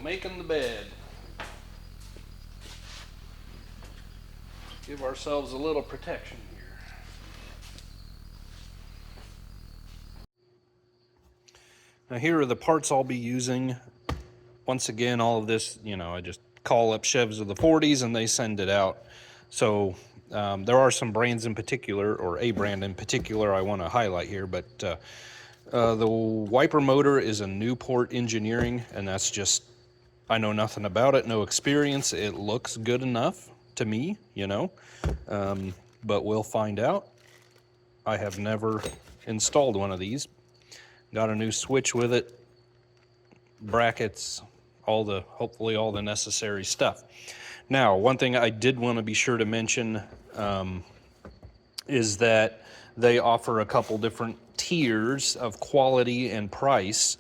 making the bed. Give ourselves a little protection here. Now here are the parts I'll be using. Once again, all of this, I just call up Chevs of the 40s and they send it out. So there are some brands in particular, or a brand in particular I want to highlight here, but the wiper motor is a Newport Engineering, and that's just, I know nothing about it, no experience. It looks good enough to me, but we'll find out. I have never installed one of these. Got a new switch with it, brackets, hopefully all the necessary stuff. Now, one thing I did want to be sure to mention is that they offer a couple different tiers of quality and price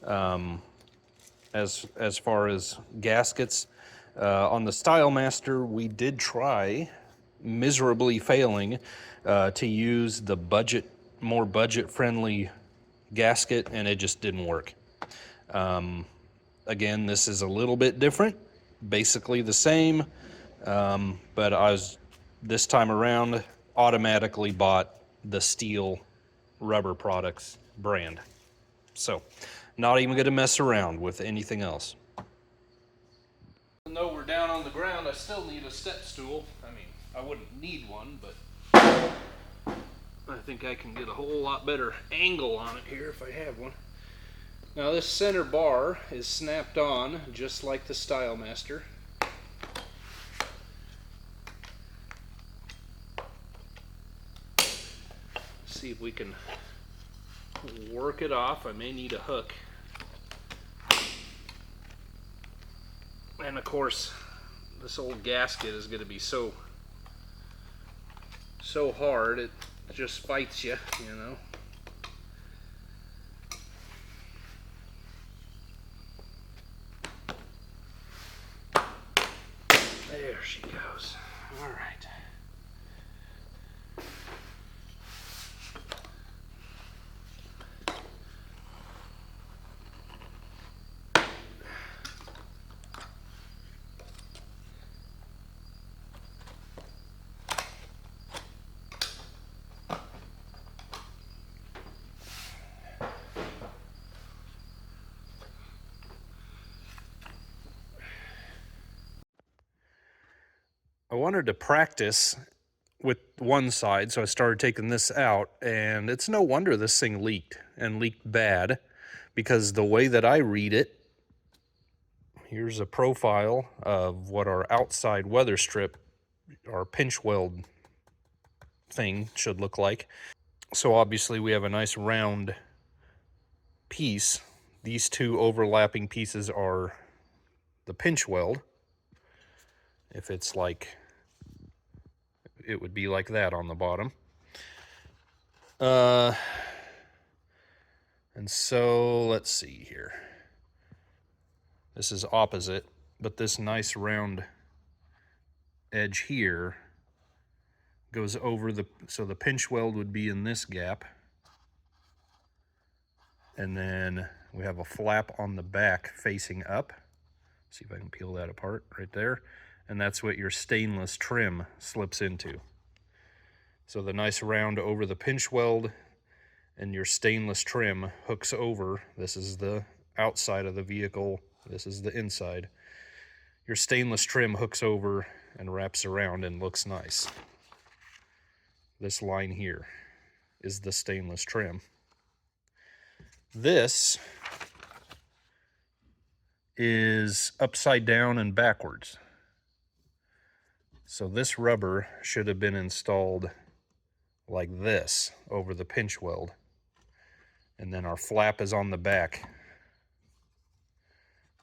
as far as gaskets. On the StyleMaster, we did try, miserably failing, to use the more budget-friendly gasket, and it just didn't work. Again, this is a little bit different, basically the same, but this time around, automatically bought the Steel Rubber Products brand. So, not even gonna mess around with anything else. Even though we're down on the ground, I still need a step stool. I mean, I wouldn't need one, but I think I can get a whole lot better angle on it here if I have one. Now this center bar is snapped on just like the StyleMaster. See if we can work it off. I may need a hook. And of course, this old gasket is going to be so hard, it just fights you, There she goes. All right. I wanted to practice with one side, so I started taking this out, and it's no wonder this thing leaked, and leaked bad, because the way that I read it, here's a profile of what our outside weather strip, our pinch weld thing should look like. So obviously we have a nice round piece. These two overlapping pieces are the pinch weld. If it's like, it would be like that on the bottom. And so let's see here. This is opposite, but this nice round edge here goes over so the pinch weld would be in this gap. And then we have a flap on the back facing up. See if I can peel that apart right there. And that's what your stainless trim slips into. So the nice round over the pinch weld, and your stainless trim hooks over. This is the outside of the vehicle. This is the inside. Your stainless trim hooks over and wraps around and looks nice. This line here is the stainless trim. This is upside down and backwards. So this rubber should have been installed like this over the pinch weld. And then our flap is on the back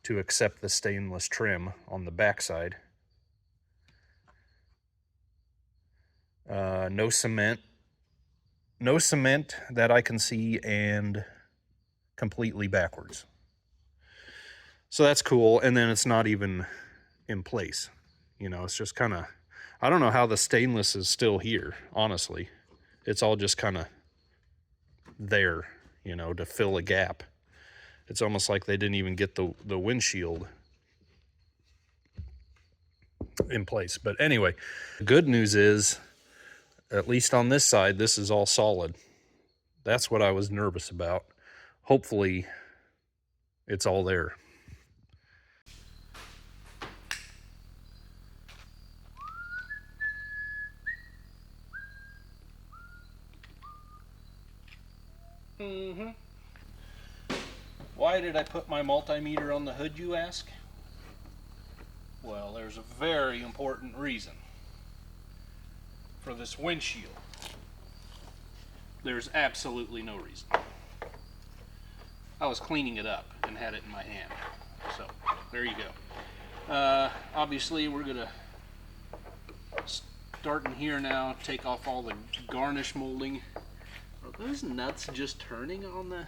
to accept the stainless trim on the back side. No cement that I can see, and completely backwards. So that's cool. And then it's not even in place. It's just kind of, I don't know how the stainless is still here, honestly. It's all just kind of there, to fill a gap. It's almost like they didn't even get the windshield in place. But anyway, the good news is, at least on this side, this is all solid. That's what I was nervous about. Hopefully it's all there. Why did I put my multimeter on the hood, you ask? Well, there's a very important reason. For this windshield, there's absolutely no reason. I was cleaning it up and had it in my hand. So, there you go. Obviously, we're going to start in here now, take off all the garnish molding. Are those nuts just turning on the...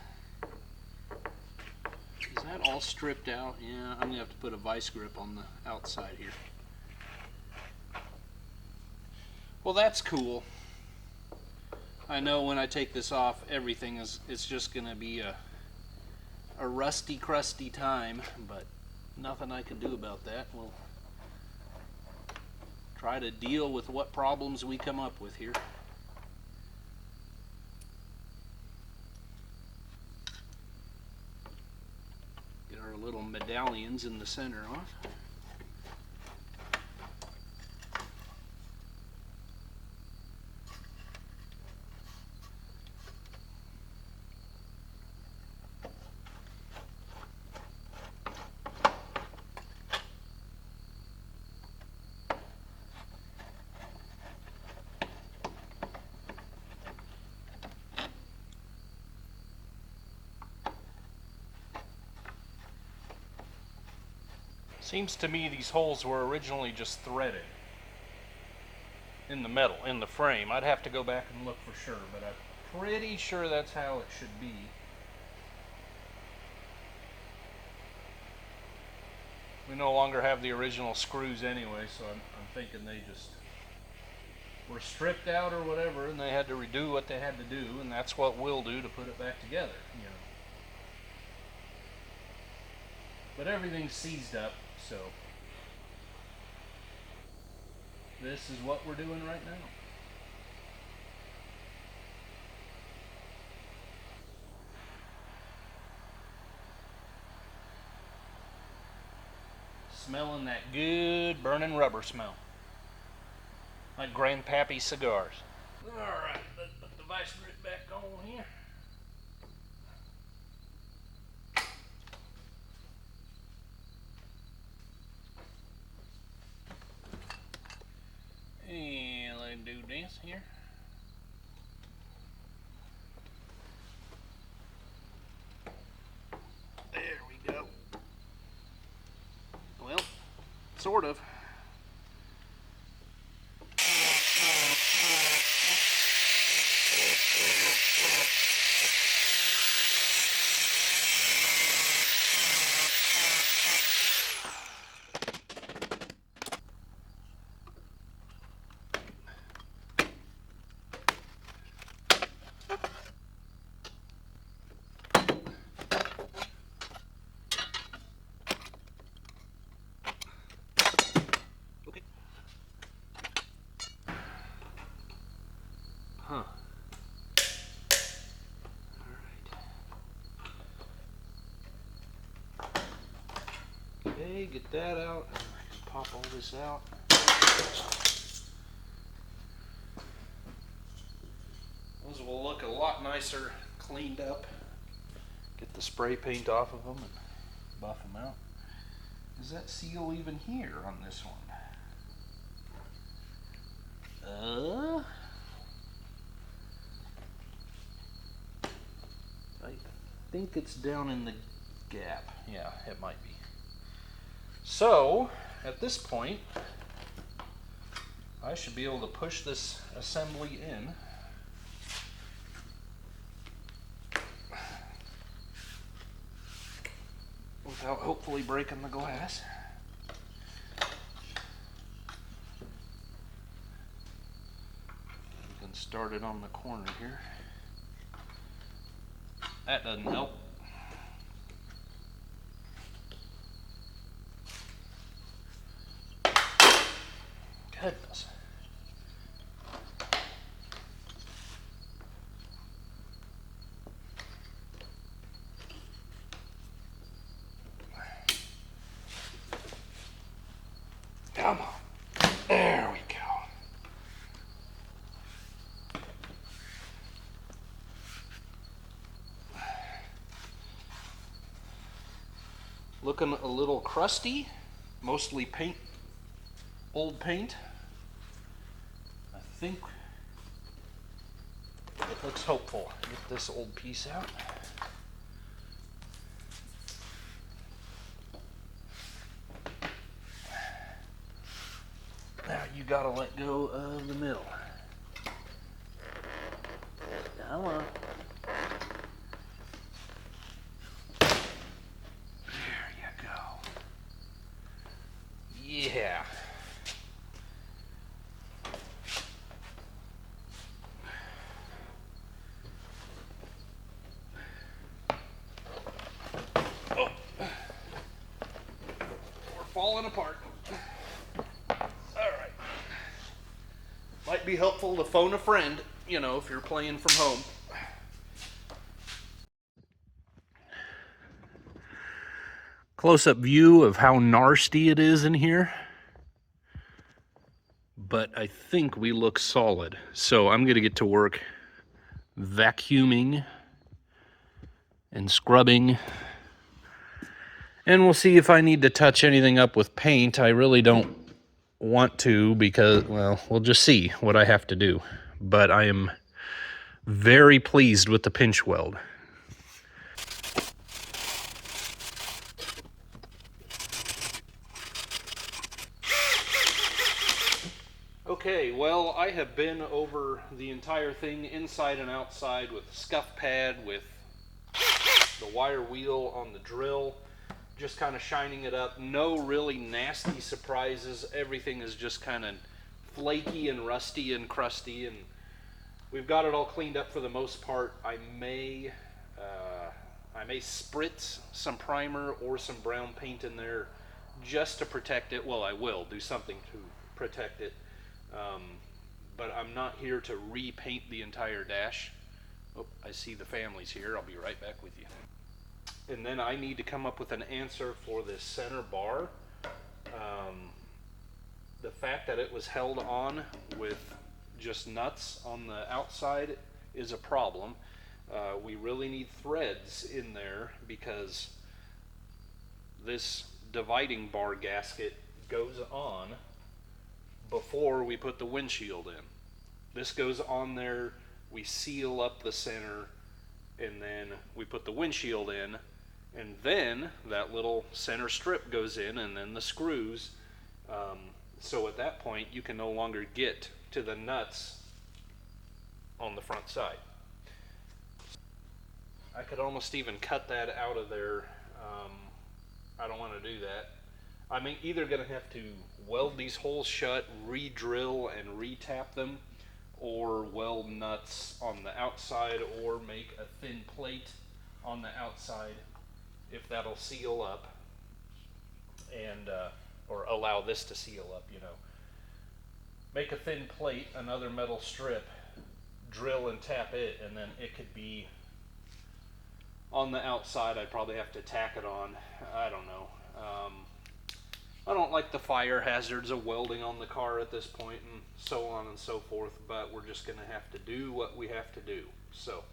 Is that all stripped out? Yeah, I'm going to have to put a vice grip on the outside here. Well, that's cool. I know when I take this off, everything it's just going to be a rusty, crusty time, but nothing I can do about that. We'll try to deal with what problems we come up with here. Get our little medallions in the center off. Seems to me these holes were originally just threaded in the metal, in the frame. I'd have to go back and look for sure, but I'm pretty sure that's how it should be. We no longer have the original screws anyway, so I'm thinking they just were stripped out or whatever, and they had to redo what they had to do, and that's what we'll do to put it back together, you know. But everything's seized up, so this is what we're doing right now. Smelling that good burning rubber smell, like Grandpappy's cigars. Alright, let's put the vice grip back on here. And let him do this here. There we go. Well, sort of. Huh. Alright. Okay, get that out. I can pop all this out. Those will look a lot nicer cleaned up. Get the spray paint off of them and buff them out. Is that seal even here on this one? I think it's down in the gap. Yeah, it might be. So, at this point, I should be able to push this assembly in. Without hopefully breaking the glass. We can start it on the corner here. That doesn't help. goodness. Come on. There we go. Looking a little crusty, mostly paint, old paint. I think it looks hopeful. Get this old piece out. Now you gotta let go of the middle. Come on. There you go. Yeah. Oh. We're falling apart. Alright. Might be helpful to phone a friend, you know, if you're playing from home. Close-up view of how nasty it is in here. But I think we look solid. So I'm gonna get to work vacuuming and scrubbing. And we'll see if I need to touch anything up with paint. I really don't want to because, well, we'll just see what I have to do. But I am very pleased with the pinch weld. Okay, well, I have been over the entire thing inside and outside with a scuff pad, with the wire wheel on the drill, just kind of shining it up. No really nasty surprises. Everything is just kind of flaky and rusty and crusty, and we've got it all cleaned up for the most part. I may spritz some primer or some brown paint in there just to protect it. Well, I will do something to protect it. But I'm not here to repaint the entire dash. Oh, I see the family's here. I'll be right back with you. And then I need to come up with an answer for this center bar. The fact that it was held on with just nuts on the outside is a problem. We really need threads in there because this dividing bar gasket goes on before we put the windshield in. This goes on there, we seal up the center, and then we put the windshield in, and then that little center strip goes in, and then the screws. So at that point you can no longer get to the nuts on the front side. I could almost even cut that out of there. I don't want to do that. I'm either going to have to weld these holes shut, re-drill and re-tap them, or weld nuts on the outside, or make a thin plate on the outside if that'll seal up, and or allow this to seal up, you know. Make a thin plate, another metal strip, drill and tap it, and then it could be on the outside. I'd probably have to tack it on. I don't know. I don't like the fire hazards of welding on the car at this point, and so on and so forth, but we're just going to have to do what we have to do. So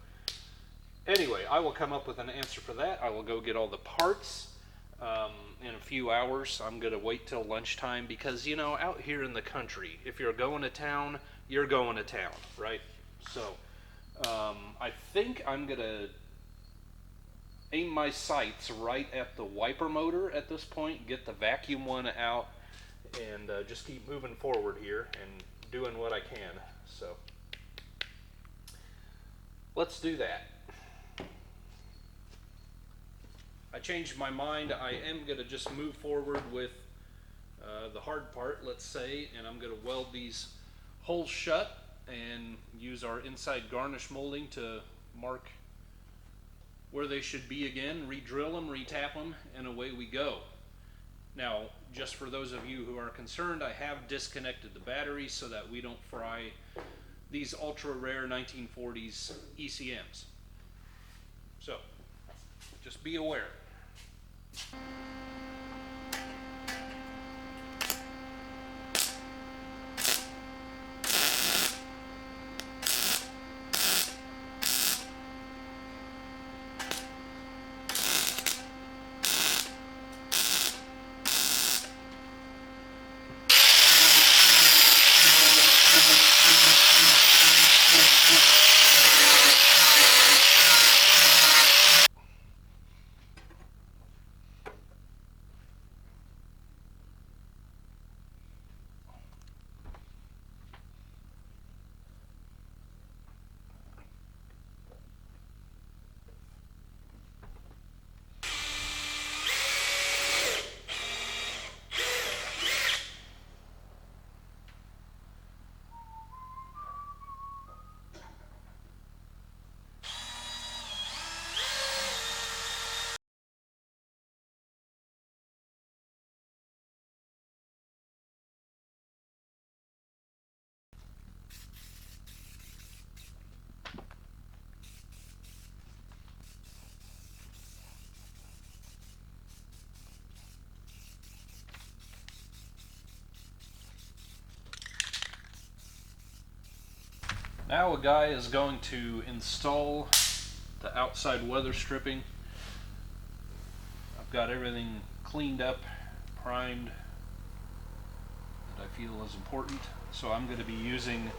anyway, I will come up with an answer for that. I will go get all the parts in a few hours. I'm going to wait till lunchtime because, you know, out here in the country, if you're going to town, you're going to town, right? So I think I'm going to aim my sights right at the wiper motor at this point, get the vacuum one out, and just keep moving forward here and doing what I can. So let's do that. I changed my mind. I am going to just move forward with the hard part, let's say, and I'm going to weld these holes shut and use our inside garnish molding to mark where they should be again, re-drill them, re-tap them, and away we go. Now, just for those of you who are concerned, I have disconnected the battery so that we don't fry these ultra rare 1940s ECMs. So, just be aware. Now a guy is going to install the outside weather stripping. I've got everything cleaned up, primed, that I feel is important. So I'm going to be using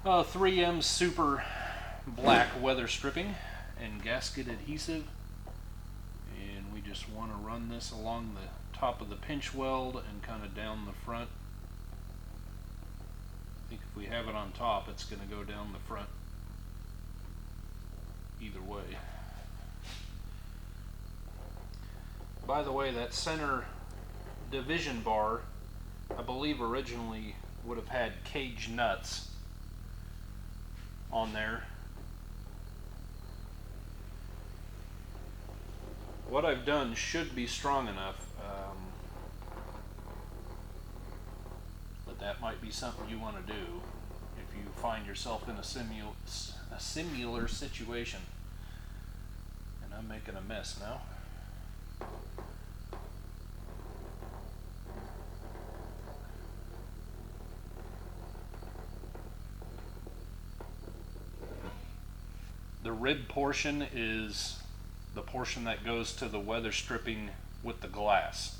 3M Super Black weather stripping and gasket adhesive. And we just want to run this along the top of the pinch weld and kind of down the front. I think if we have it on top, it's going to go down the front either way. By the way, that center division bar, I believe originally would have had cage nuts on there. What I've done should be strong enough, but that might be something you want to do if you find yourself in a similar situation. And I'm making a mess now. The rib portion is the portion that goes to the weather stripping with the glass.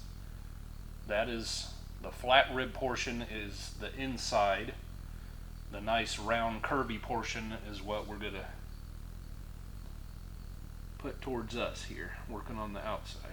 That is, the flat rib portion is the inside. The nice round curvy portion is what we're gonna put towards us here, working on the outside.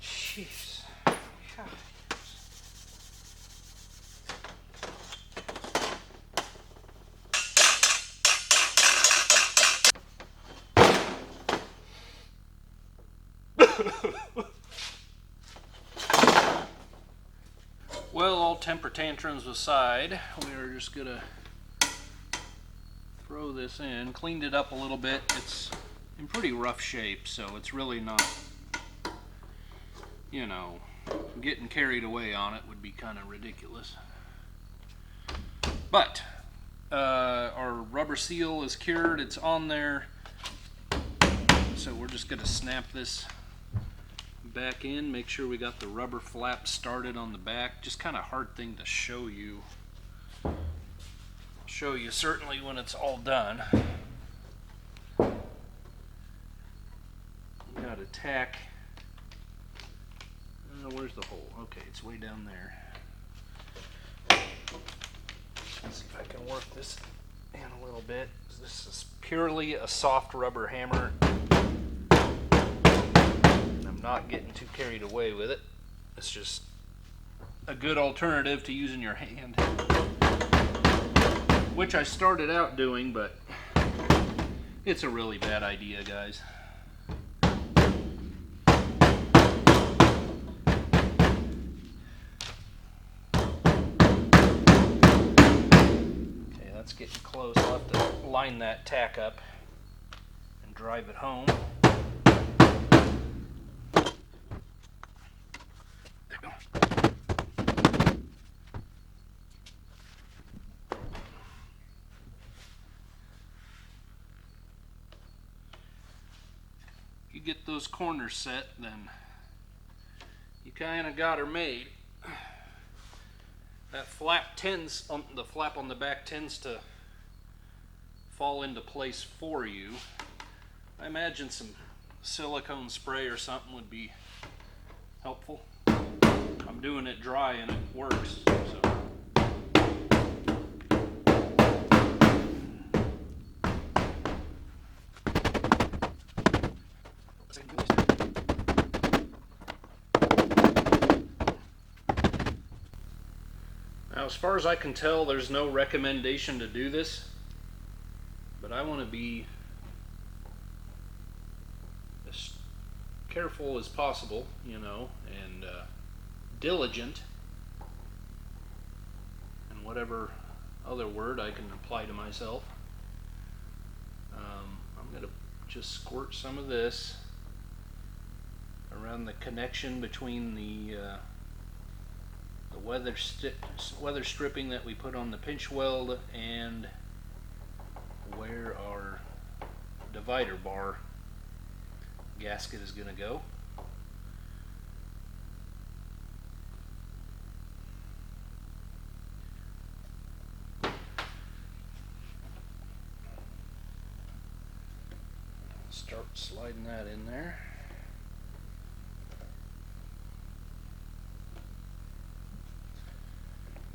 Jeez. Well, all temper tantrums aside, we are just gonna throw this in. Cleaned it up a little bit. It's in pretty rough shape, so it's really not, you know, getting carried away on it would be kind of ridiculous. But our rubber seal is cured. It's on there. So we're just going to snap this back in, make sure we got the rubber flap started on the back. Just kind of hard thing to show you. Certainly when it's all done. We got a tack. Where's the hole? Okay, it's way down there. Let's see if I can work this in a little bit. This is purely a soft rubber hammer. I'm not getting too carried away with it. It's just a good alternative to using your hand, which I started out doing, but it's a really bad idea, guys. Okay, that's getting close. I'll have to line that tack up and drive it home. You get those corners set, then you kind of got her made. That flap the flap on the back tends to fall into place for you. I imagine some silicone spray or something would be helpful. I'm doing it dry and it works. So. Now, as far as I can tell, there's no recommendation to do this, but I want to be as careful as possible, and diligent, and whatever other word I can apply to myself. I'm going to just squirt some of this around the connection between the weather stripping that we put on the pinch weld and where our divider bar gasket is going to go. Start sliding that in there.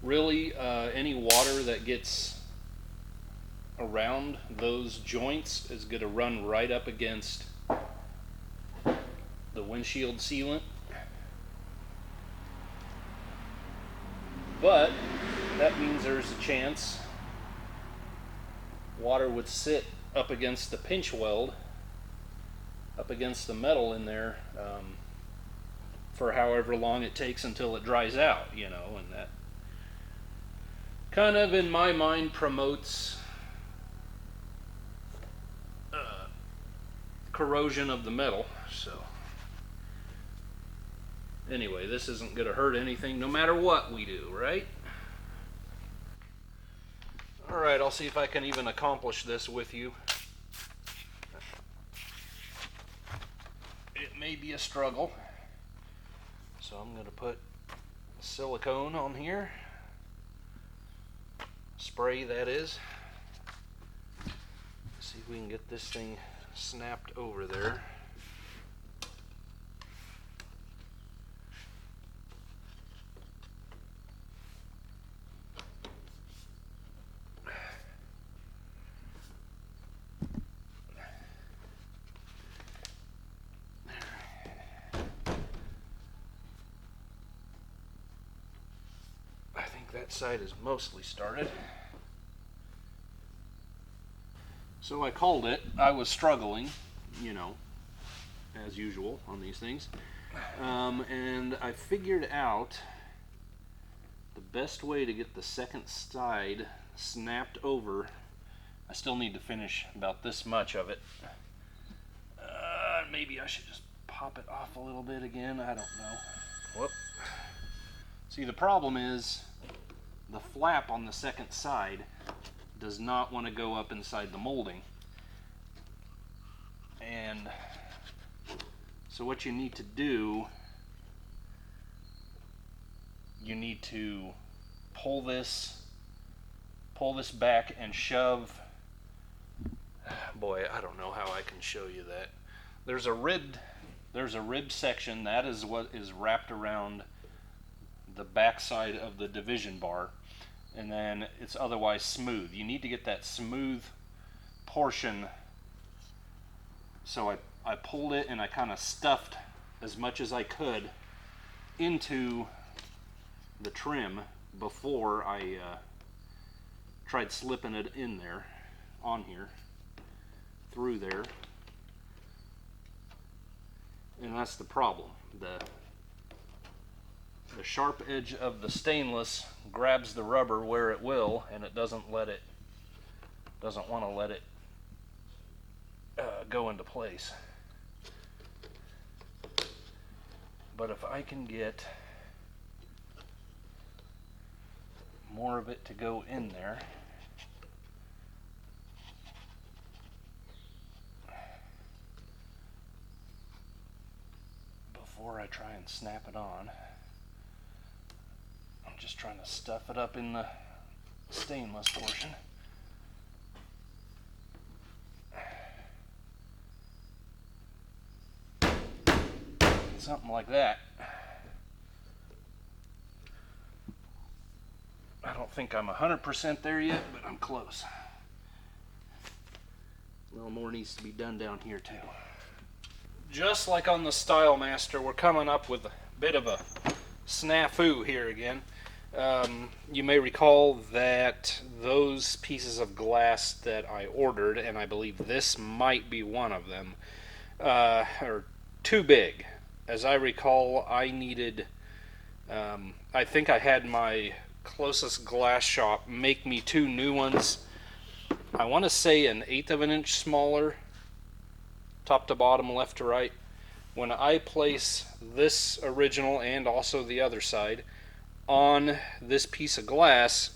Really, any water that gets around those joints is going to run right up against the windshield sealant. But that means there's a chance water would sit up against the pinch weld, up against the metal in there, for however long it takes until it dries out, and that kind of, in my mind, promotes corrosion of the metal. So anyway, this isn't going to hurt anything no matter what we do, right? Alright, I'll see if I can even accomplish this with you. It may be a struggle. So I'm going to put silicone on here. Spray, that is. See if we can get this thing snapped over there. I think that side is mostly started. So I called it. I was struggling, as usual on these things. And I figured out the best way to get the second side snapped over. I still need to finish about this much of it. Maybe I should just pop it off a little bit again. I don't know. Whoop. See, the problem is the flap on the second side does not want to go up inside the molding. And so what you need to do, you need to pull this back and shove. Boy, I don't know how I can show you that. There's a rib section that is what is wrapped around the back side of the division bar, and then it's otherwise smooth. You need to get that smooth portion. So I pulled it and I kind of stuffed as much as I could into the trim before I tried slipping it in there, on here, through there. And that's the problem. The sharp edge of the stainless grabs the rubber where it will, and it doesn't want to let it go into place. But if I can get more of it to go in there, before I try and snap it on, I'm just trying to stuff it up in the stainless portion. Something like that. I don't think I'm 100% there yet, but I'm close. A little more needs to be done down here too. Just like on the Style Master, we're coming up with a bit of a snafu here again. You may recall that those pieces of glass that I ordered, and I believe this might be one of them, are too big. As I recall, I needed, I think I had my closest glass shop make me 2 new ones. I want to say 1/8 of an inch smaller, top to bottom, left to right. When I place this original and also the other side on this piece of glass,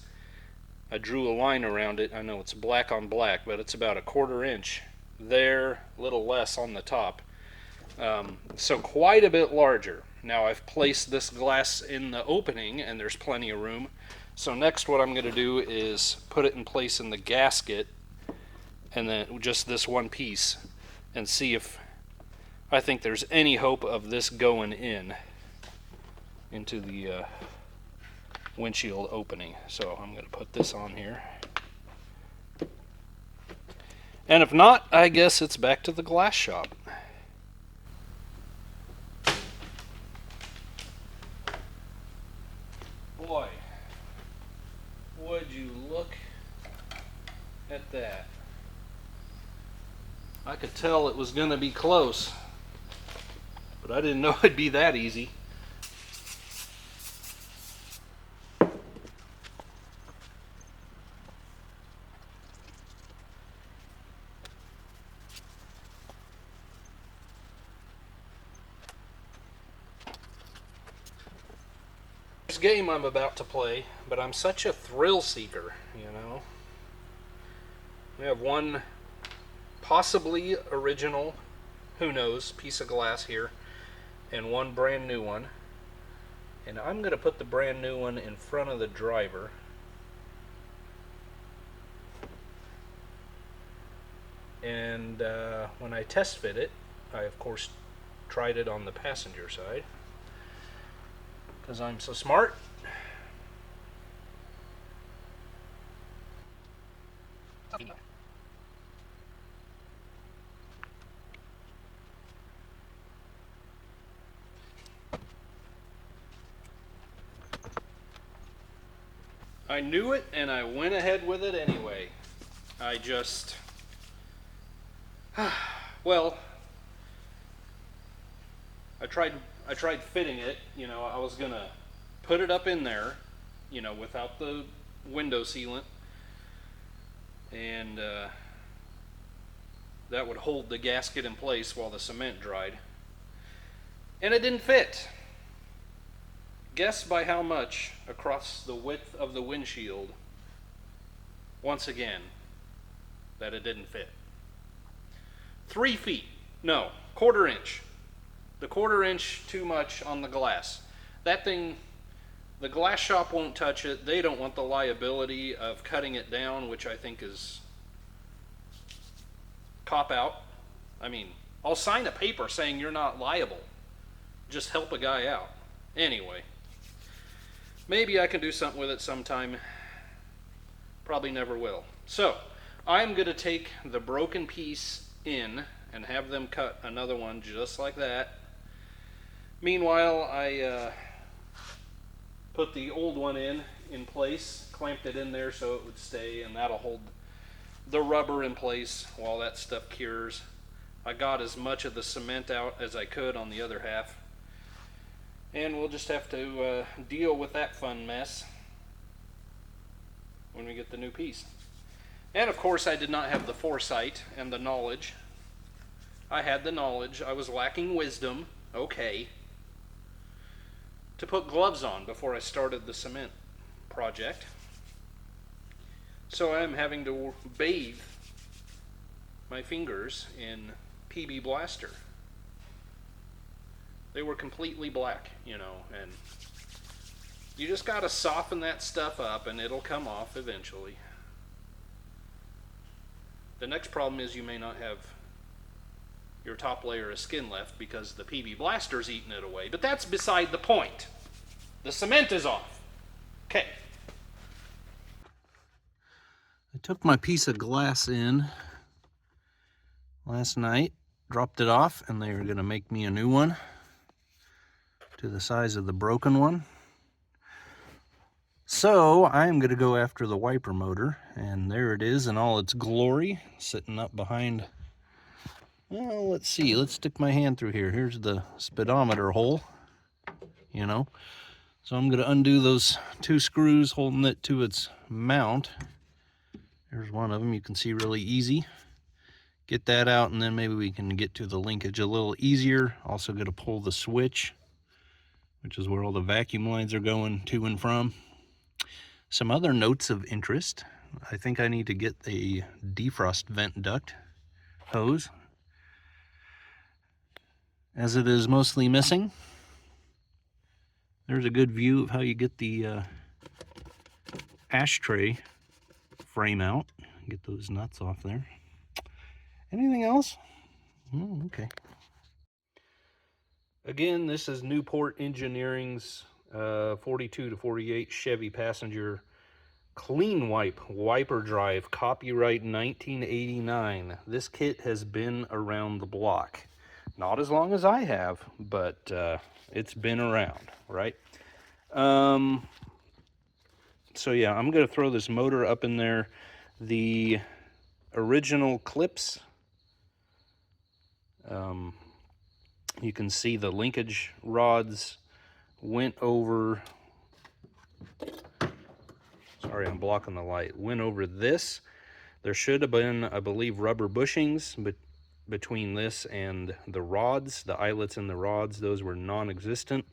I drew a line around it. I know it's black on black, but it's about 1/4 inch there, a little less on the top. So quite a bit larger. Now I've placed this glass in the opening and there's plenty of room. So next what I'm going to do is put it in place in the gasket, and then just this one piece, and see if I think there's any hope of this going into the windshield opening. So I'm going to put this on here. And if not, I guess it's back to the glass shop. Boy, would you look at that. I could tell it was going to be close, but I didn't know it'd be that easy. Game I'm about to play, but I'm such a thrill seeker, you know. We have one possibly original, who knows, piece of glass here, and one brand new one. And I'm going to put the brand new one in front of the driver. And when I test fit it, I of course tried it on the passenger side, because I'm so smart. I knew it and I went ahead with it anyway. I just, well, I tried fitting it, you know. I was gonna put it up in there, you know, without the window sealant, and that would hold the gasket in place while the cement dried, and it didn't fit. Guess by how much across the width of the windshield, once again, that it didn't fit. 3 feet. No, 1/4 inch. The 1/4 inch too much on the glass. That thing, the glass shop won't touch it. They don't want the liability of cutting it down, which I think is cop out. I mean, I'll sign a paper saying you're not liable. Just help a guy out. Anyway, maybe I can do something with it sometime. Probably never will. So, I'm going to take the broken piece in and have them cut another one just like that. Meanwhile, I put the old one in place, clamped it in there so it would stay, and that'll hold the rubber in place while that stuff cures. I got as much of the cement out as I could on the other half, and we'll just have to deal with that fun mess when we get the new piece. And of course I did not have the foresight and the knowledge. I had the knowledge, I was lacking wisdom, okay, to put gloves on before I started the cement project. So I'm having to bathe my fingers in PB Blaster. They were completely black, you know, and you just gotta soften that stuff up and it'll come off eventually. The next problem is you may not have your top layer of skin left because the PB Blaster's eating it away, but that's beside the point. The cement is off. Okay. I took my piece of glass in last night, dropped it off, and they were going to make me a new one to the size of the broken one. So I'm going to go after the wiper motor, and there it is in all its glory, sitting up behind. Well, let's see, let's stick my hand through here. Here's the speedometer hole, you know. So I'm going to undo those 2 screws holding it to its mount. There's one of them, you can see really easy. Get that out, and then maybe we can get to the linkage a little easier. Also going to pull the switch, which is where all the vacuum lines are going to and from. Some other notes of interest. I think I need to get a defrost vent duct hose, as it is mostly missing. There's a good view of how you get the ashtray frame out. Get those nuts off there. Anything else? Oh, okay. Again, this is Newport Engineering's 42 to 48 Chevy passenger clean wipe wiper drive, copyright 1989. This kit has been around the block. Not as long as I have, but it's been around, right? So yeah, I'm going to throw this motor up in there. The original clips, you can see the linkage rods went over, sorry, I'm blocking the light, went over this. There should have been, I believe, rubber bushings between this and the rods, the eyelets in the rods. Those were non-existent.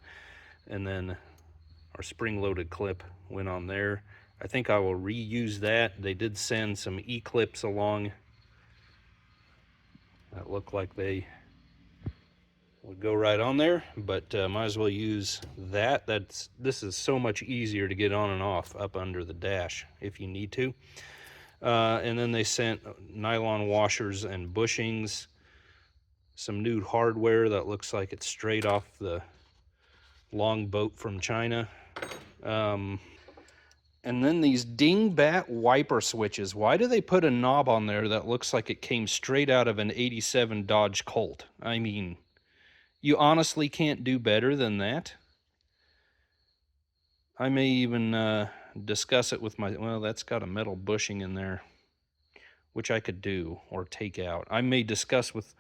And then our spring-loaded clip went on there. I think I will reuse that. They did send some E-clips along that look like they would go right on there, but might as well use that. This is so much easier to get on and off up under the dash if you need to. And then they sent nylon washers and bushings, some new hardware that looks like it's straight off the long boat from China. And then these dingbat wiper switches. Why do they put a knob on there that looks like it came straight out of an 87 Dodge Colt? I mean, you honestly can't do better than that. I may even discuss it with well, that's got a metal bushing in there, which I could do or take out. I may discuss with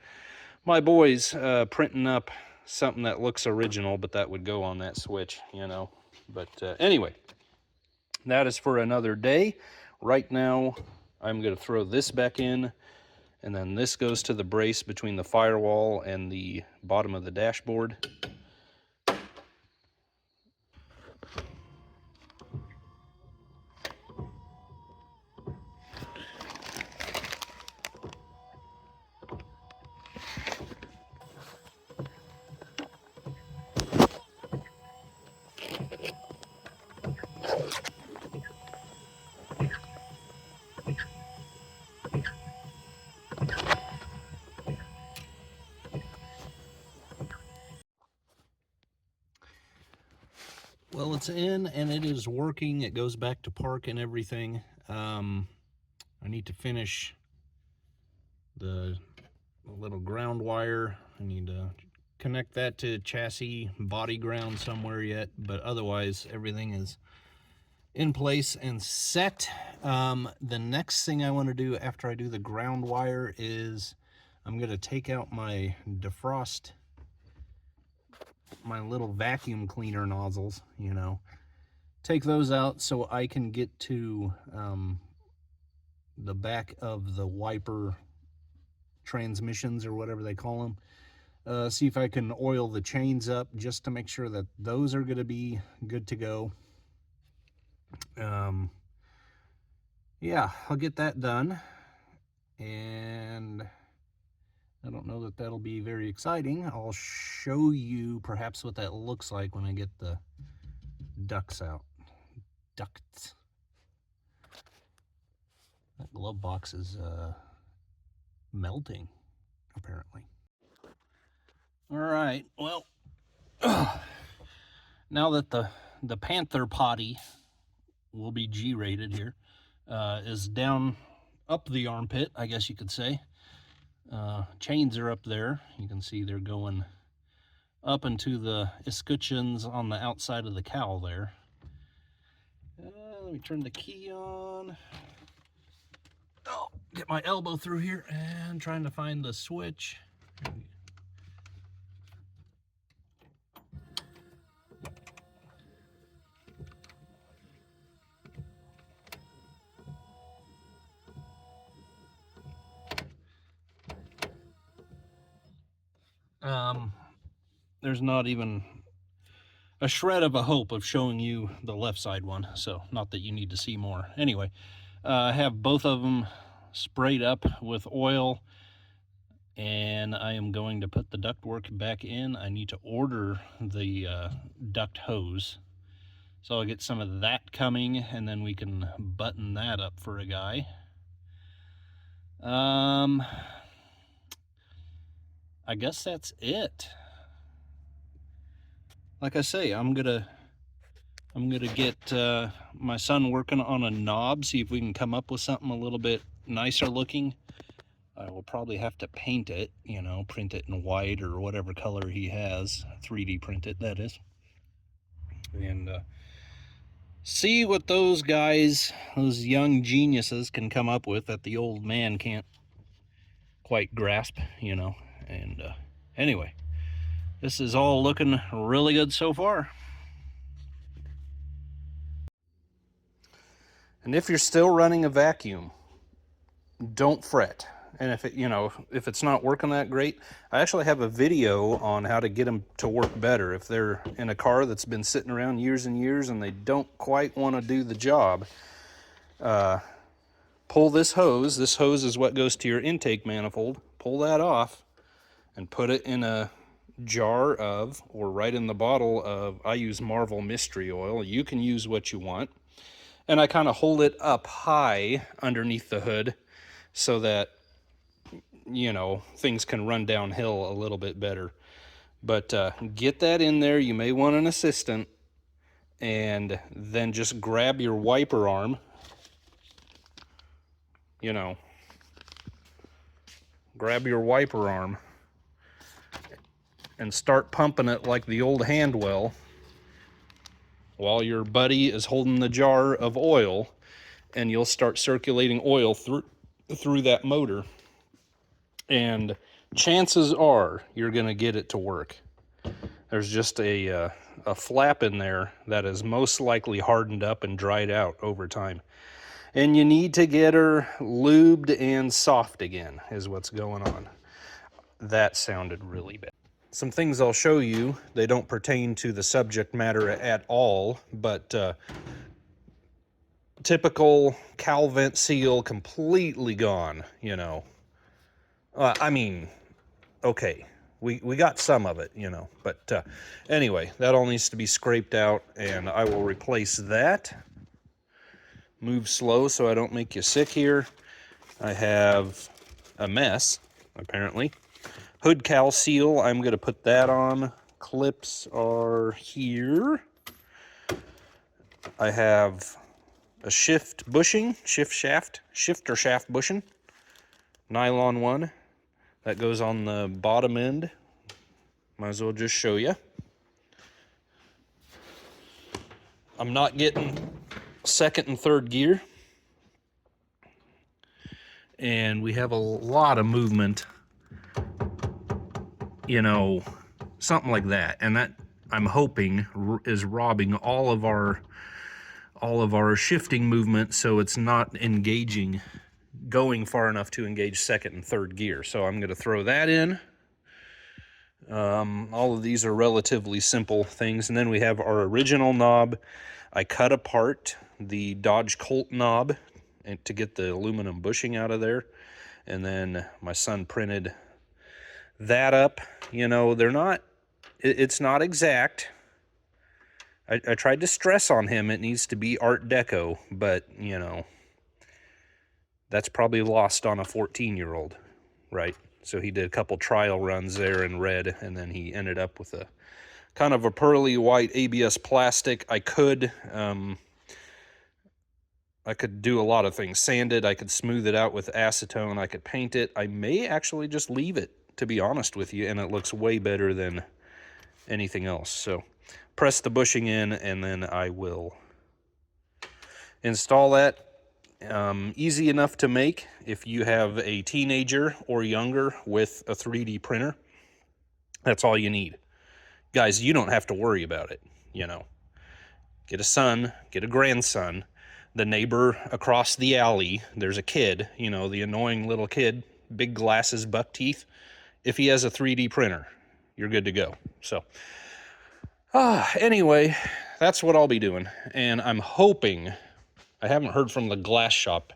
my boys printing up something that looks original, but that would go on that switch, you know. But anyway, that is for another day. Right now, I'm going to throw this back in, and then this goes to the brace between the firewall and the bottom of the dashboard. Well, it's in and it is working. It goes back to park and everything. I need to finish the little ground wire. I need to connect that to chassis body ground somewhere yet, but otherwise everything is in place and set. The next thing I want to do after I do the ground wire is I'm going to take out my defrost, my little vacuum cleaner nozzles, you know, take those out so I can get to the back of the wiper transmissions or whatever they call them. See if I can oil the chains up just to make sure that those are going to be good to go. Yeah, I'll get that done, and I don't know that that'll be very exciting. I'll show you perhaps what that looks like when I get the ducts out. Ducts. That glove box is melting, apparently. All right, well, now that the Panther potty will be G-rated here, is down up the armpit, I guess you could say. Chains are up there. You can see they're going up into the escutcheons on the outside of the cowl there. Let me turn the key on. Oh, get my elbow through here and trying to find the switch. There's not even a shred of a hope of showing you the left side one, so not that you need to see more. Anyway, I have both of them sprayed up with oil, and I am going to put the ductwork back in. I need to order the duct hose, so I'll get some of that coming, and then we can button that up for a guy. I guess that's it. Like I say, I'm gonna get my son working on a knob, see if we can come up with something a little bit nicer looking. I will probably have to paint it, you know, print it in white or whatever color he has, 3D print it, that is. And see what those guys, those young geniuses can come up with that the old man can't quite grasp, you know. And anyway, this is all looking really good so far. And if you're still running a vacuum, don't fret. And if it, you know, if it's not working that great, I actually have a video on how to get them to work better. If they're in a car that's been sitting around years and years and they don't quite want to do the job, pull this hose. This hose is what goes to your intake manifold. Pull that off and put it in a jar of, or right in the bottle of, I use Marvel Mystery Oil. You can use what you want. And I kind of hold it up high underneath the hood so that, you know, things can run downhill a little bit better. But get that in there. You may want an assistant. And then just grab your wiper arm, you know, grab your wiper arm and start pumping it like the old hand well while your buddy is holding the jar of oil, and you'll start circulating oil through that motor. And chances are you're going to get it to work. There's just a flap in there that is most likely hardened up and dried out over time. And you need to get her lubed and soft again is what's going on. That sounded really bad. Some things I'll show you, they don't pertain to the subject matter at all, but typical cowl vent seal completely gone, you know. I mean, okay, we got some of it, you know, but anyway, that all needs to be scraped out, and I will replace that. Move slow so I don't make you sick here. I have a mess, apparently. Hood cowl seal, I'm going to put that on. Clips are here. I have a shifter shaft bushing, nylon one that goes on the bottom end. Might as well just show you. I'm not getting second and third gear, and we have a lot of movement, you know, something like that, and that I'm hoping is robbing all of our shifting movement, so it's not engaging, going far enough to engage second and third gear. So I'm going to throw that in. All of these are relatively simple things. And then we have our original knob. I cut apart the Dodge Colt knob to get the aluminum bushing out of there. And then my son printed that up. You know, it's not exact. I tried to stress on him it needs to be Art Deco, but, you know, that's probably lost on a 14-year-old, right? So he did a couple trial runs there in red, and then he ended up with a kind of a pearly white ABS plastic. I could do a lot of things. Sand it, I could smooth it out with acetone, I could paint it. I may actually just leave it, to be honest with you, and it looks way better than anything else. So press the bushing in, and then I will install that. Easy enough to make if you have a teenager or younger with a 3D printer. That's all you need. Guys, you don't have to worry about it, you know. Get a son, get a grandson. The neighbor across the alley, there's a kid, you know, the annoying little kid, big glasses, buck teeth. If he has a 3D printer, you're good to go. So, anyway, that's what I'll be doing. And I'm hoping, I haven't heard from the glass shop,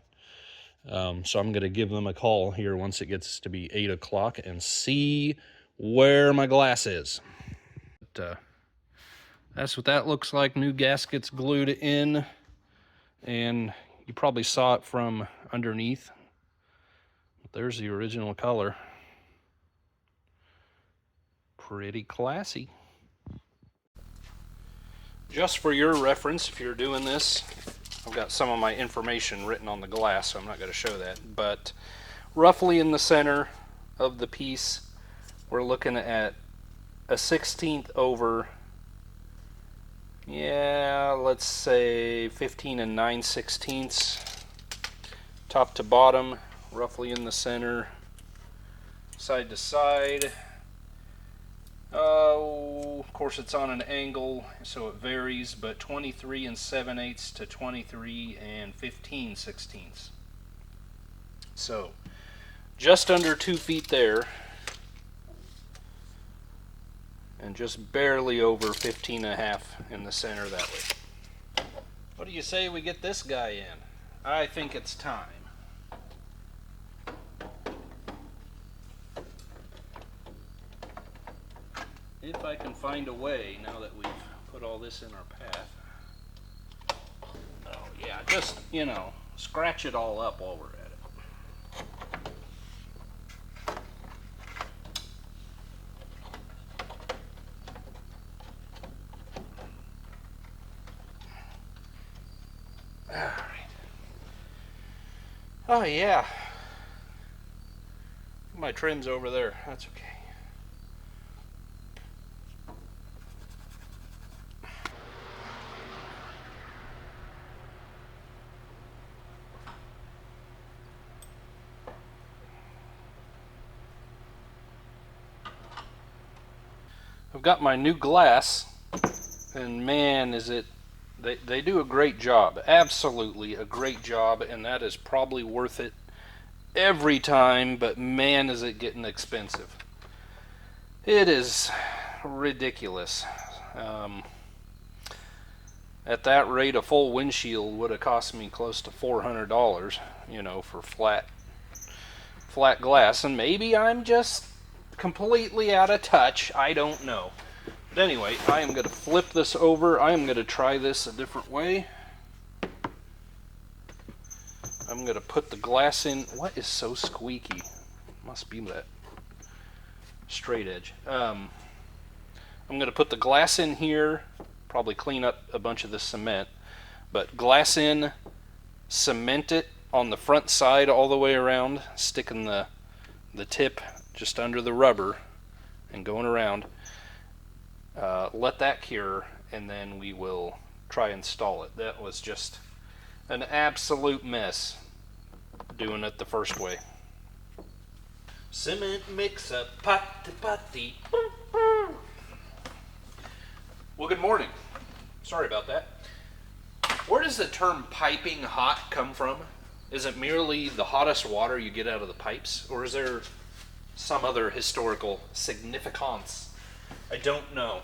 so I'm going to give them a call here once it gets to be 8 o'clock and see where my glass is. But, that's what that looks like. New gaskets glued in, and you probably saw it from underneath. There's the original color. Pretty classy. Just for your reference, if you're doing this, I've got some of my information written on the glass, so I'm not going to show that. But roughly in the center of the piece, we're looking at a 16th over, yeah, let's say 15 and 9/16, top to bottom, roughly in the center, side to side. Of course it's on an angle, so it varies, but 23 and 7/8 to 23 and 15/16. So just under 2 feet there, and just barely over 15 and a half in the center that way. What do you say we get this guy in? I think it's time. If I can find a way, now that we've put all this in our path. Oh yeah, just, you know, scratch it all up while we're at it. Alright. Oh yeah. My trim's over there. That's okay. I've got my new glass, and man, is it, they do a great job. Absolutely a great job, and that is probably worth it every time, but man, is it getting expensive. It is ridiculous. At that rate, a full windshield would have cost me close to $400, you know, for flat glass, and maybe I'm just completely out of touch. I don't know. But anyway, I am going to flip this over. I am going to try this a different way. I'm going to put the glass in. What is so squeaky? Must be that straight edge. I'm going to put the glass in here, probably clean up a bunch of the cement. But glass in, cement it on the front side all the way around, sticking the tip just under the rubber and going around. Let that cure, and then we will try and install it. That was just an absolute mess doing it the first way. Cement mix-up, potty. Well, good morning. Sorry about that. Where does the term piping hot come from? Is it merely the hottest water you get out of the pipes, or is there some other historical significance? I don't know.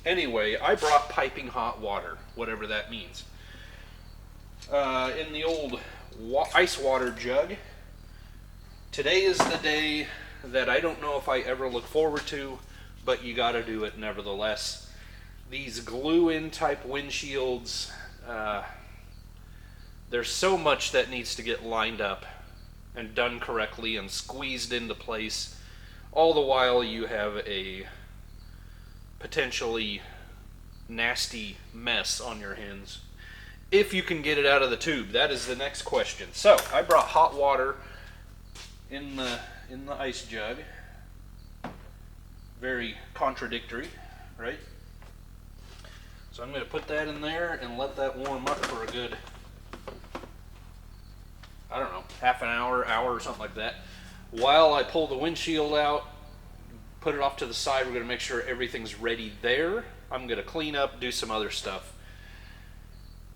Anyway, I brought piping hot water, whatever that means. In the old ice water jug. Today is the day that I don't know if I ever look forward to, but you gotta do it nevertheless. These glue-in type windshields, there's so much that needs to get lined up and done correctly and squeezed into place. All the while you have a potentially nasty mess on your hands. If you can get it out of the tube, that is the next question. So I brought hot water in the ice jug. Very contradictory, right? So I'm going to put that in there and let that warm up for a good, I don't know, half an hour or something like that. While I pull the windshield out, put it off to the side, we're going to make sure everything's ready there. I'm going to clean up, do some other stuff.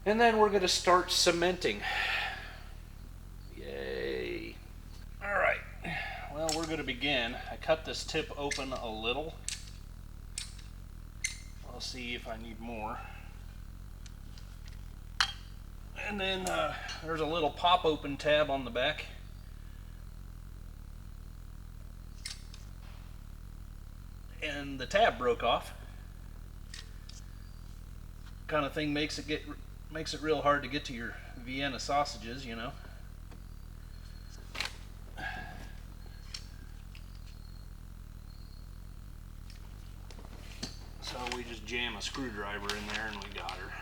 And then we're going to start cementing. Yay. All right. Well, we're going to begin. I cut this tip open a little. I'll see if I need more. And then there's a little pop open tab on the back. And the tab broke off. Kind of thing makes it real hard to get to your Vienna sausages, you know. So we just jam a screwdriver in there and we got her.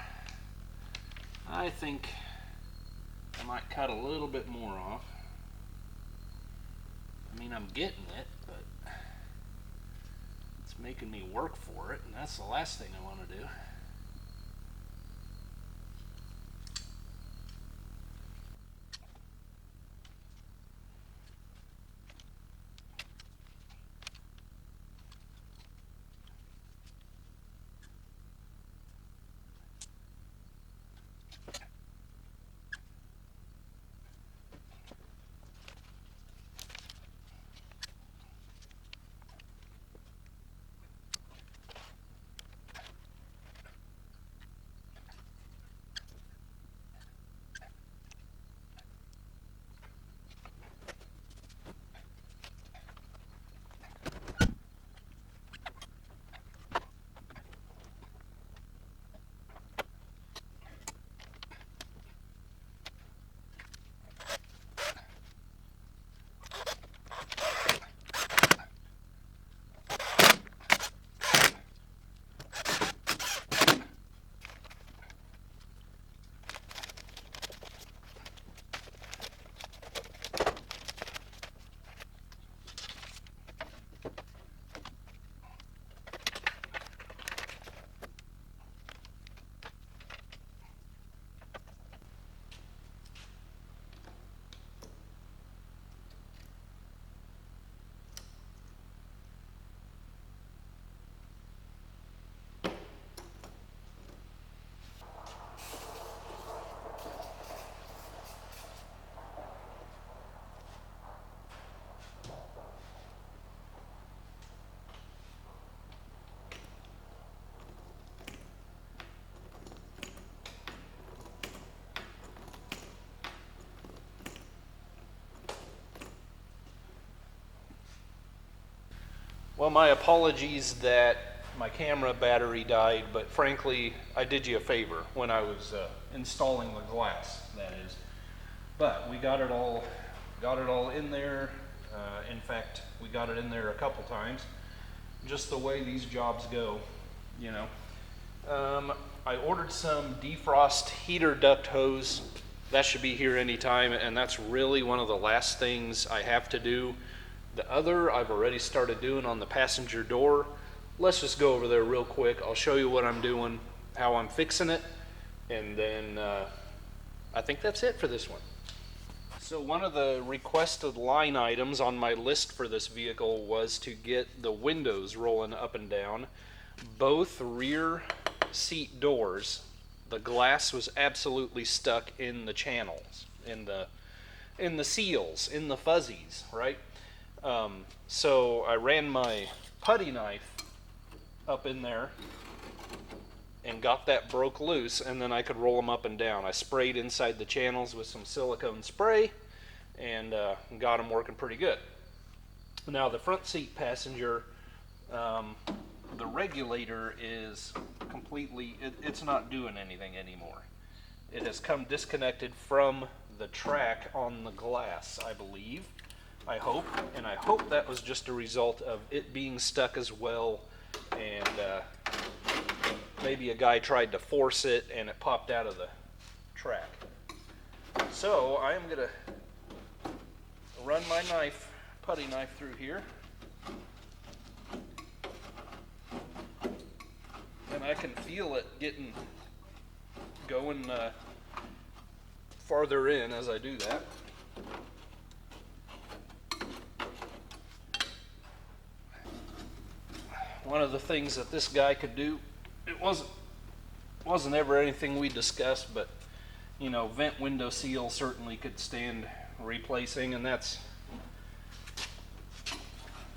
I think I might cut a little bit more off. I mean, I'm getting it, but it's making me work for it, and that's the last thing I want to do. Well, my apologies that my camera battery died, but frankly, I did you a favor when I was installing the glass, that is. But we got it all in there. In fact, we got it in there a couple times. Just the way these jobs go, you know. I ordered some defrost heater duct hose. That should be here anytime, and that's really one of the last things I have to do. The other I've already started doing on the passenger door. Let's just go over there real quick. I'll show you what I'm doing, how I'm fixing it, and then I think that's it for this one. So one of the requested line items on my list for this vehicle was to get the windows rolling up and down. Both rear seat doors, the glass was absolutely stuck in the channels, in the seals, in the fuzzies, right? So I ran my putty knife up in there and got that broke loose, and then I could roll them up and down. I sprayed inside the channels with some silicone spray and got them working pretty good. Now the front seat passenger, the regulator is completely, it's not doing anything anymore. It has come disconnected from the track on the glass, I believe. I hope, and I hope that was just a result of it being stuck as well, and maybe a guy tried to force it and it popped out of the track. So I am going to run my knife, putty knife through here, and I can feel it going farther in as I do that. One of the things that this guy could do, it wasn't ever anything we discussed, but you know, vent window seal certainly could stand replacing, and that's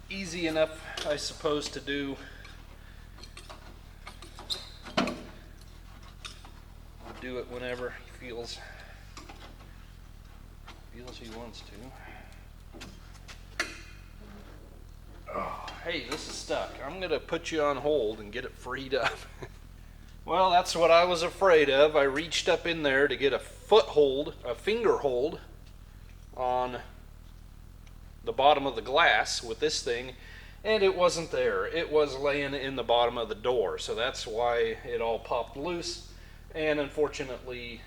easy enough, I suppose, to do. Do it whenever he feels he wants to. Oh, hey, this is stuck. I'm gonna put you on hold and get it freed up. Well, that's what I was afraid of. I reached up in there to get a foothold, a finger hold on the bottom of the glass with this thing, and it wasn't there. It was laying in the bottom of the door, so that's why it all popped loose. And unfortunately,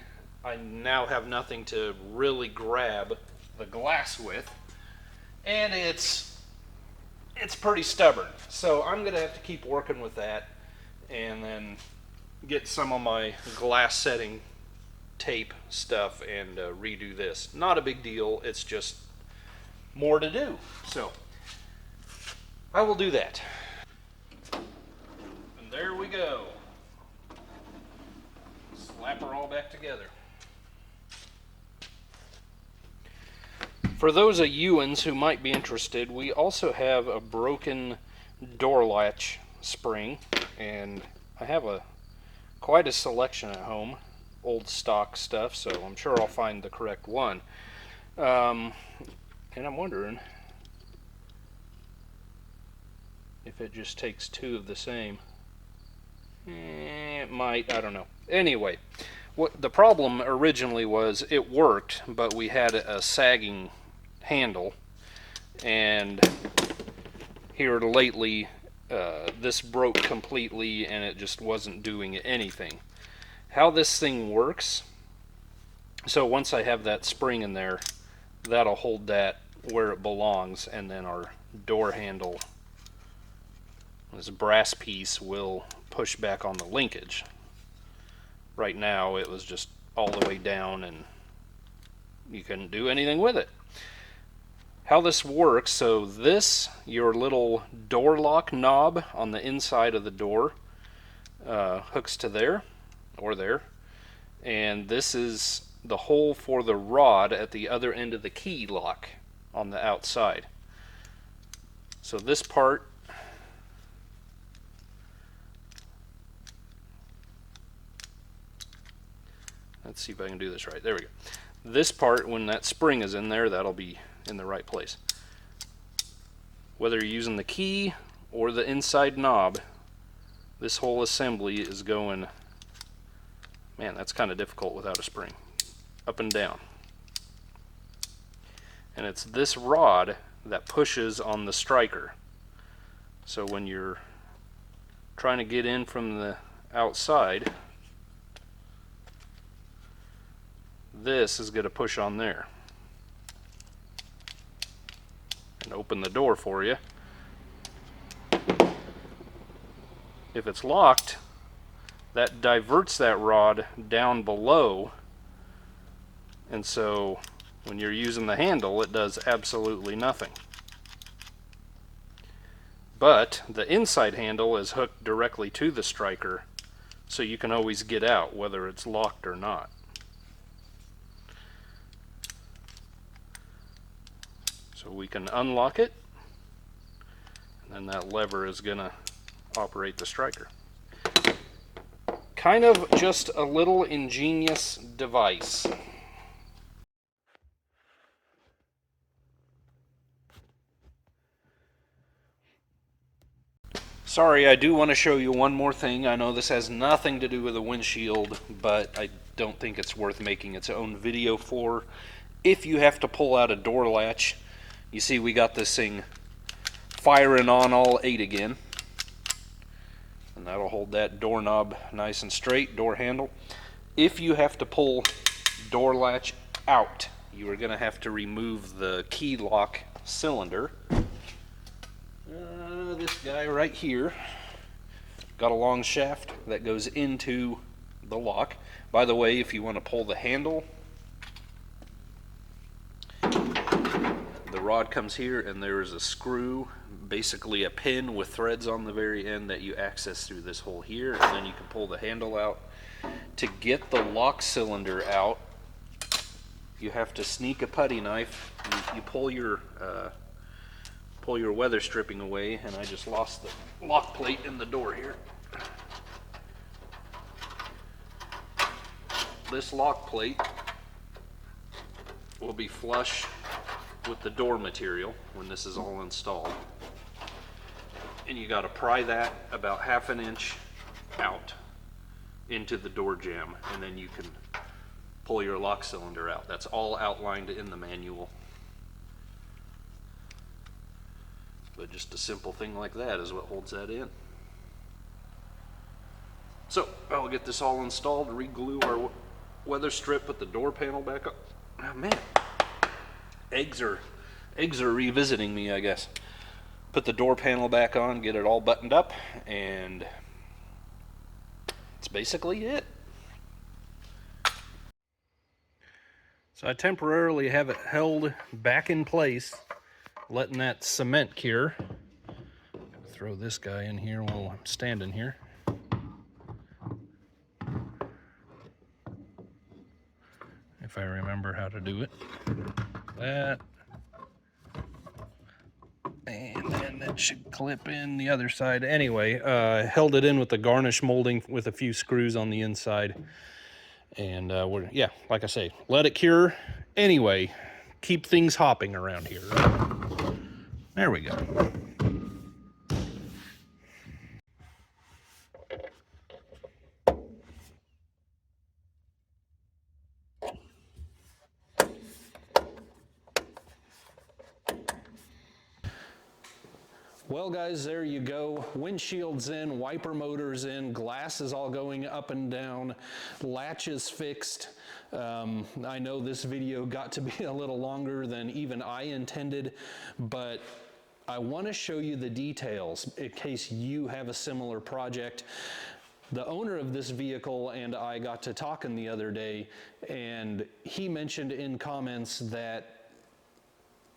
I now have nothing to really grab the glass with, and it's pretty stubborn. So I'm gonna have to keep working with that, and then get some of my glass setting tape stuff and redo this. Not a big deal, it's just more to do. So I will do that. And there we go. Slap her all back together. For those of you'uns who might be interested, we also have a broken door latch spring, and I have quite a selection at home, old stock stuff, so I'm sure I'll find the correct one. And I'm wondering if it just takes two of the same. It might, I don't know. Anyway, what the problem originally was, it worked, but we had a sagging handle, and here lately this broke completely and it just wasn't doing anything. How this thing works, so once I have that spring in there, that'll hold that where it belongs, and then our door handle, this brass piece, will push back on the linkage. Right now it was just all the way down and you couldn't do anything with it. How this works, so this, your little door lock knob on the inside of the door, hooks to there, or there, and this is the hole for the rod at the other end of the key lock on the outside. So this part, let's see if I can do this right. There we go. This part, when that spring is in there, that'll be in the right place. Whether you're using the key or the inside knob, this whole assembly is going, man, that's kind of difficult without a spring, up and down. And it's this rod that pushes on the striker. So when you're trying to get in from the outside, this is going to push on there and open the door for you. If it's locked, that diverts that rod down below, and so when you're using the handle, it does absolutely nothing. But the inside handle is hooked directly to the striker, so you can always get out whether it's locked or not. So we can unlock it, and then that lever is going to operate the striker. Kind of just a little ingenious device. Sorry, I do want to show you one more thing. I know this has nothing to do with the windshield, but I don't think it's worth making its own video for. If you have to pull out a door latch, you see we got this thing firing on all 8 again. And that'll hold that doorknob nice and straight, door handle. If you have to pull door latch out, you are going to have to remove the key lock cylinder. This guy right here got a long shaft that goes into the lock. By the way, if you want to pull the handle, the rod comes here and there is a screw, basically a pin with threads on the very end that you access through this hole here, and then you can pull the handle out. To get the lock cylinder out, you have to sneak a putty knife. You pull your weather stripping away, and I just lost the lock plate in the door here. This lock plate will be flush with the door material when this is all installed. And you got to pry that about 1/2 inch out into the door jamb, and then you can pull your lock cylinder out. That's all outlined in the manual. But just a simple thing like that is what holds that in. So I'll get this all installed, re-glue our weather strip, put the door panel back up. Oh man, eggs are revisiting me, I guess. Put the door panel back on, get it all buttoned up, and that's basically it. So I temporarily have it held back in place, letting that cement cure. Throw this guy in here while I'm standing here. If I remember how to do it. That. And then that should clip in the other side. Anyway, held it in with the garnish molding with a few screws on the inside. And yeah, like I say, let it cure. Anyway, keep things hopping around here. There we go. Well guys, there you go. Windshield's in, wiper motor's in, glass is all going up and down, latch is fixed. I know this video got to be a little longer than even I intended, but I want to show you the details in case you have a similar project. The owner of this vehicle and I got to talking the other day, and he mentioned in comments that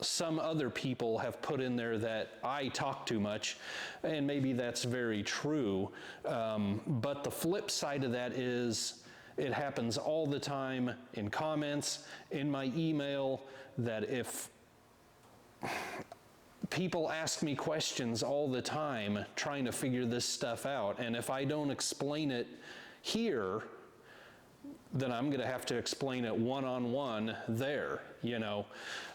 some other people have put in there that I talk too much, and maybe that's very true. But the flip side of that is it happens all the time in comments, in my email, that if people ask me questions all the time trying to figure this stuff out, and if I don't explain it here, then I'm going to have to explain it one-on-one there, you know.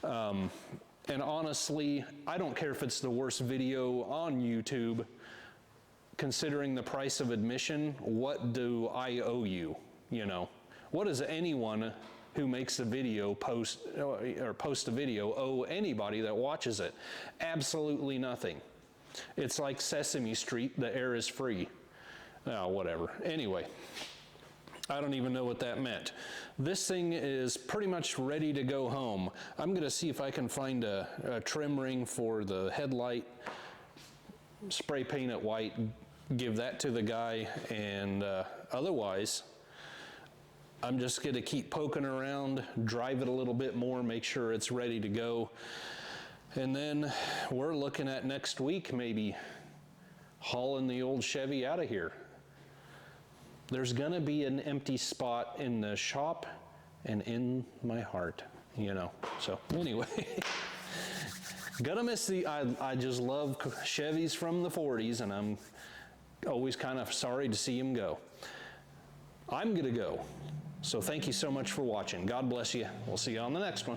And honestly, I don't care if it's the worst video on YouTube. Considering the price of admission, what do I owe you, you know? What does anyone who makes a video post a video owe anybody that watches it? Absolutely nothing. It's like Sesame Street, the air is free. Oh, whatever. Anyway. I don't even know what that meant. This thing is pretty much ready to go home. I'm gonna see if I can find a trim ring for the headlight, spray paint it white, give that to the guy, and otherwise, I'm just gonna keep poking around, drive it a little bit more, make sure it's ready to go. And then we're looking at next week maybe hauling the old Chevy out of here. There's gonna be an empty spot in the shop and in my heart, you know. So anyway, gonna miss I just love Chevys from the 40s, and I'm always kind of sorry to see them go. I'm gonna go. So thank you so much for watching. God bless you. We'll see you on the next one.